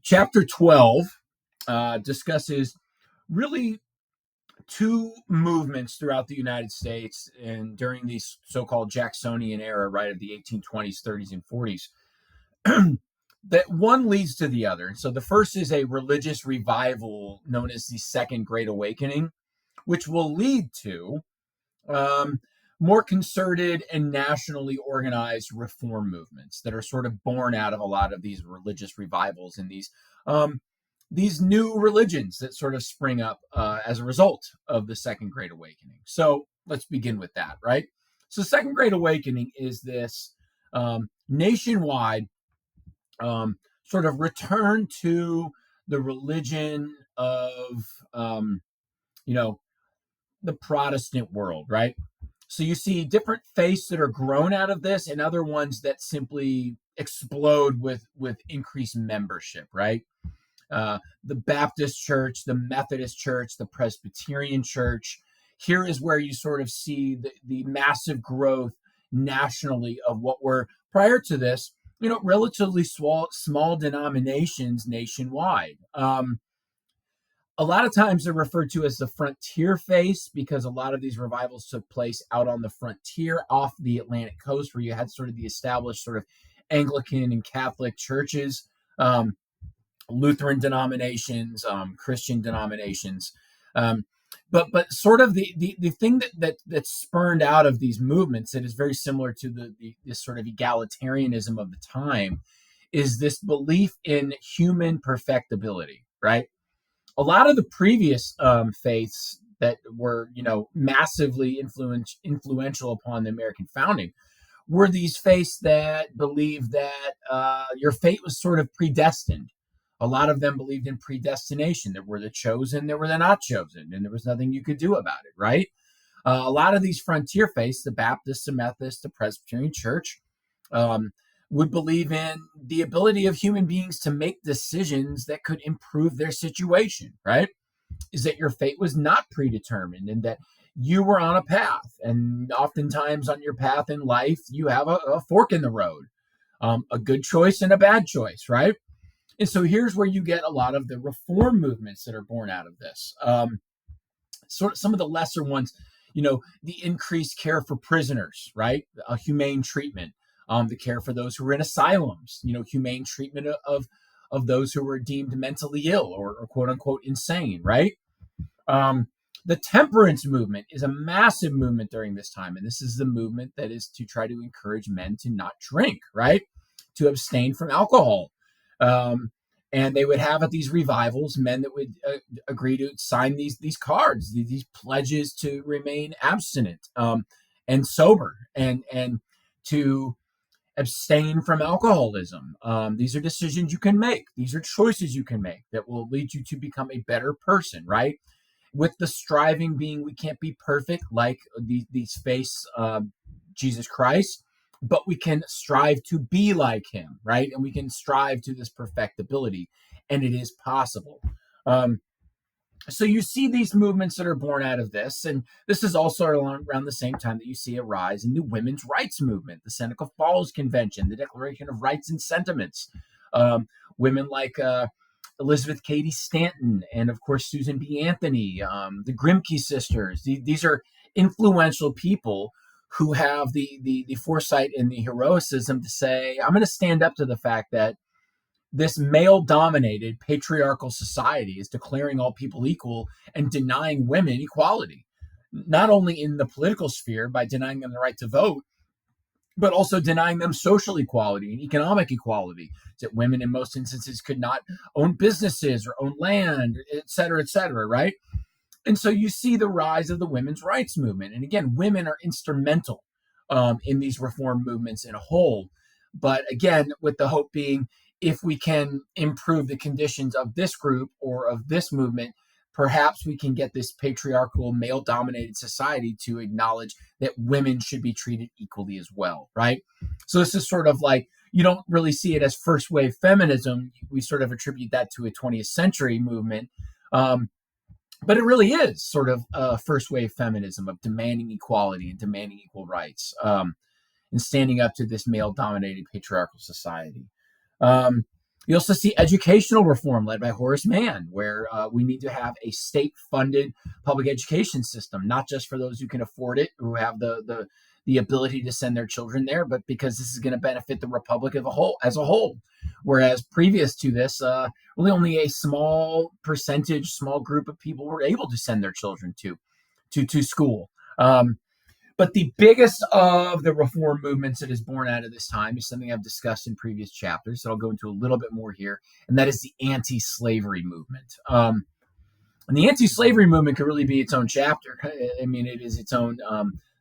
Chapter 12 discusses really two movements throughout the United States and during the so-called Jacksonian era, right, of the 1820s, 30s, and 40s, that one leads to the other. And so the first is a religious revival known as the Second Great Awakening, which will lead to um, more concerted and nationally organized reform movements that are sort of born out of a lot of these religious revivals and these new religions that sort of spring up as a result of the Second Great Awakening. So let's begin with that, right? So, Second Great Awakening is this nationwide sort of return to the religion of, you know, the Protestant world, right? So you see different faiths that are grown out of this, and other ones that simply explode with increased membership, right? The Baptist Church, the Methodist Church, the Presbyterian Church. Here is where you sort of see the massive growth nationally of what were prior to this, relatively small denominations nationwide. A lot of times they're referred to as the frontier faiths because a lot of these revivals took place out on the frontier off the Atlantic coast, where you had sort of the established sort of Anglican and Catholic churches, Lutheran denominations, Christian denominations. But sort of the thing that spurned out of these movements that is very similar to this sort of egalitarianism of the time is this belief in human perfectibility, right? A lot of the previous faiths that were, massively influential upon the American founding were these faiths that believed that your fate was sort of predestined. A lot of them believed in predestination. There were the chosen, there were the not chosen, and there was nothing you could do about it, right? A lot of these frontier faiths, the Baptist, the Methodist, the Presbyterian Church, would believe in the ability of human beings to make decisions that could improve their situation, right? Is that your fate was not predetermined and that you were on a path. And oftentimes on your path in life, you have a fork in the road, a good choice and a bad choice, right? And so here's where you get a lot of the reform movements that are born out of this. Sort of some of the lesser ones, the increased care for prisoners, right? A humane treatment. The care for those who were in asylums, humane treatment of those who were deemed mentally ill or quote unquote insane, right? The temperance movement is a massive movement during this time. And this is the movement that is to try to encourage men to not drink, right? To abstain from alcohol. And they would have at these revivals men that would agree to sign these cards, these pledges to remain abstinent and sober and to abstain from alcoholism. These are decisions you can make. These are choices you can make that will lead you to become a better person, right? With the striving being, we can't be perfect like these faiths, Jesus Christ, but we can strive to be like him, right? And we can strive to this perfectibility, and it is possible. So you see these movements that are born out of this, and this is also around the same time that you see a rise in the women's rights movement, the Seneca Falls Convention, the Declaration of Rights and Sentiments. Women like Elizabeth Cady Stanton and, of course, Susan B. Anthony, the Grimke sisters. These are influential people who have the foresight and the heroicism to say, I'm going to stand up to the fact that this male-dominated patriarchal society is declaring all people equal and denying women equality, not only in the political sphere by denying them the right to vote, but also denying them social equality and economic equality, that women in most instances could not own businesses or own land, et cetera, right? And so you see the rise of the women's rights movement. And again, women are instrumental in these reform movements in a whole. But again, with the hope being, if we can improve the conditions of this group or of this movement, perhaps we can get this patriarchal, male-dominated society to acknowledge that women should be treated equally as well, right? So this is sort of like, you don't really see it as first-wave feminism. We sort of attribute that to a 20th century movement. But it really is sort of first-wave feminism of demanding equality and demanding equal rights and standing up to this male-dominated patriarchal society. You also see educational reform led by Horace Mann, where we need to have a state-funded public education system, not just for those who can afford it, who have the ability to send their children there, but because this is going to benefit the republic as a whole. Whereas previous to this, really only a small percentage, small group of people were able to send their children to school. But the biggest of the reform movements that is born out of this time is something I've discussed in previous chapters that I'll go into a little bit more here, and that is the anti-slavery movement. And the anti-slavery movement could really be its own chapter. I mean, it is its own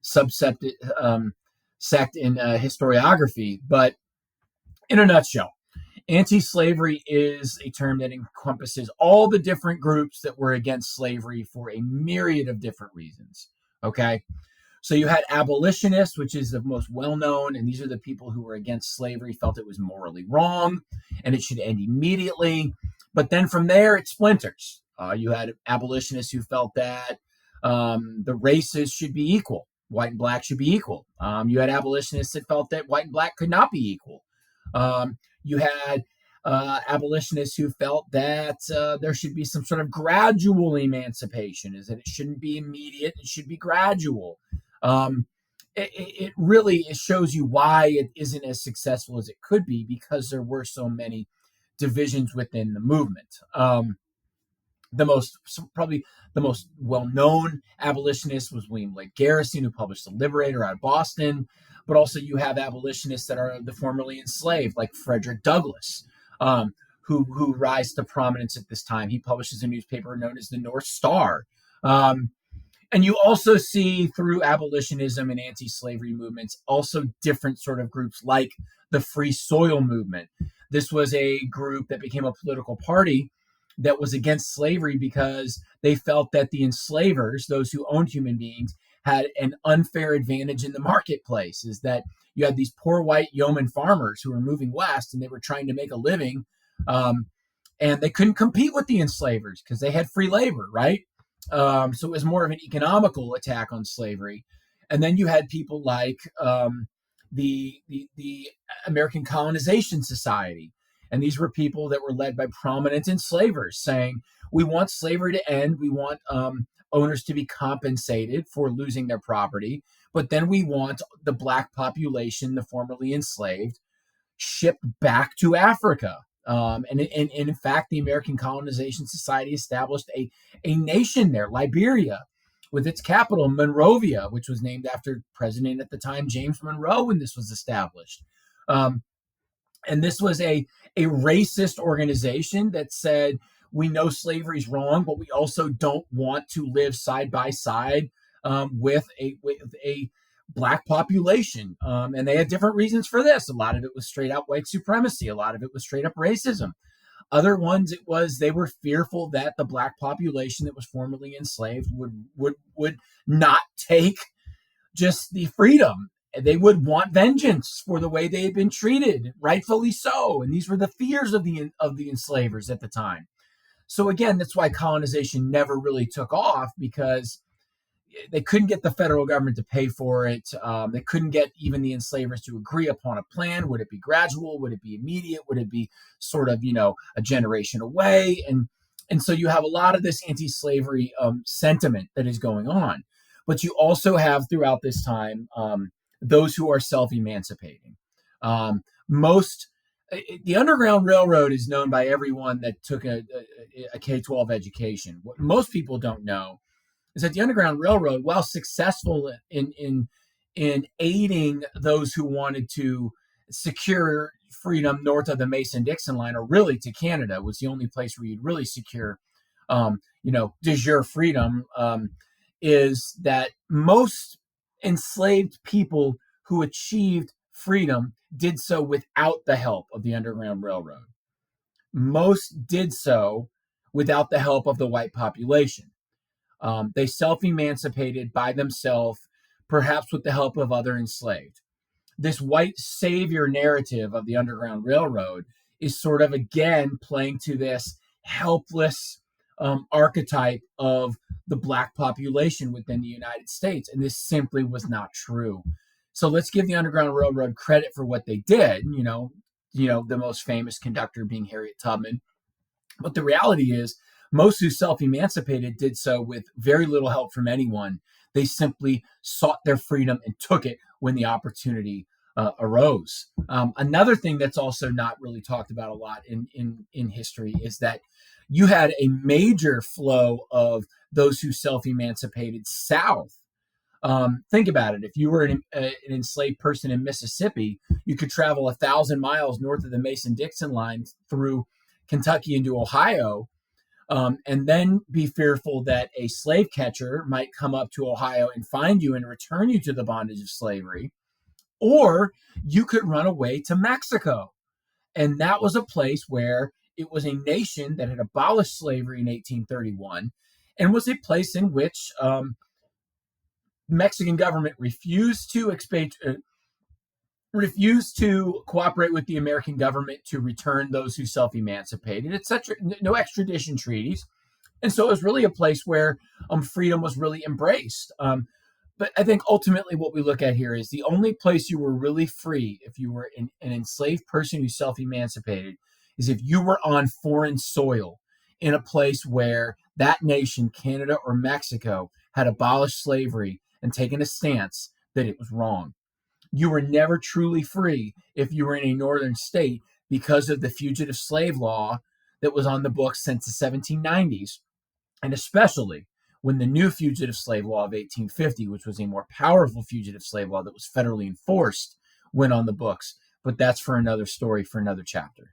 subsect sect in historiography. But in a nutshell, anti-slavery is a term that encompasses all the different groups that were against slavery for a myriad of different reasons. Okay. So you had abolitionists, which is the most well-known, and these are the people who were against slavery, felt it was morally wrong, and it should end immediately. But then from there, it splinters. You had abolitionists who felt that the races should be equal. White and black should be equal. You had abolitionists that felt that white and black could not be equal. You had abolitionists who felt that there should be some sort of gradual emancipation, is that it shouldn't be immediate, it should be gradual. It really shows you why it isn't as successful as it could be, because there were so many divisions within the movement. Probably the most well-known abolitionist was William Lake Garrison, who published The Liberator out of Boston. But also you have abolitionists that are the formerly enslaved, like Frederick Douglass, who rise to prominence at this time. He publishes a newspaper known as the North Star. And you also see through abolitionism and anti-slavery movements also different sort of groups like the Free Soil movement. This was a group that became a political party that was against slavery because they felt that the enslavers, those who owned human beings, had an unfair advantage in the marketplace. Is that you had these poor white yeoman farmers who were moving west and they were trying to make a living, and they couldn't compete with the enslavers because they had free labor, right? So it was more of an economical attack on slavery. And then you had people like the American Colonization Society. And these were people that were led by prominent enslavers saying, we want slavery to end. We want owners to be compensated for losing their property. But then we want the black population, the formerly enslaved, shipped back to Africa. And in fact, the American Colonization Society established a nation there, Liberia, with its capital, Monrovia, which was named after President at the time, James Monroe, when this was established. And this was a racist organization that said, we know slavery is wrong, but we also don't want to live side by side with a black population. And they had different reasons for this. A lot of it was straight out white supremacy. A lot of it was straight up racism. Other ones, it was they were fearful that the black population that was formerly enslaved would not take just the freedom. They would want vengeance for the way they had been treated, rightfully so. And these were the fears of the enslavers at the time. So again, that's why colonization never really took off, because they couldn't get the federal government to pay for it. They couldn't get even the enslavers to agree upon a plan. Would it be gradual? Would it be immediate? Would it be sort of, a generation away? And so you have a lot of this anti-slavery sentiment that is going on. But you also have throughout this time those who are self-emancipating. The Underground Railroad is known by everyone that took a K-12 education. What most people don't know is that the Underground Railroad, while successful in aiding those who wanted to secure freedom north of the Mason-Dixon line, or really to Canada, was the only place where you'd really secure, de jure freedom, is that most enslaved people who achieved freedom did so without the help of the Underground Railroad. Most did so without the help of the white population. They self-emancipated by themselves, perhaps with the help of other enslaved. This white savior narrative of the Underground Railroad is sort of, again, playing to this helpless archetype of the black population within the United States. And this simply was not true. So let's give the Underground Railroad credit for what they did. the most famous conductor being Harriet Tubman. But the reality is, most who self emancipated did so with very little help from anyone. They simply sought their freedom and took it when the opportunity arose. Another thing that's also not really talked about a lot in history is that you had a major flow of those who self emancipated south. Think about it. If you were an enslaved person in Mississippi, you could travel 1,000 miles north of the Mason-Dixon line through Kentucky into Ohio, and then be fearful that a slave catcher might come up to Ohio and find you and return you to the bondage of slavery. Or you could run away to Mexico. And that was a place where it was a nation that had abolished slavery in 1831 and was a place in which Mexican government refused to cooperate with the American government to return those who self-emancipated, etc. No extradition treaties, and so it was really a place where freedom was really embraced. But I think ultimately what we look at here is the only place you were really free if you were an enslaved person who self-emancipated is if you were on foreign soil in a place where that nation, Canada or Mexico, had abolished slavery and taken a stance that it was wrong. You were never truly free if you were in a northern state because of the fugitive slave law that was on the books since the 1790s, and especially when the new fugitive slave law of 1850, which was a more powerful fugitive slave law that was federally enforced, went on the books. But that's for another story, for another chapter.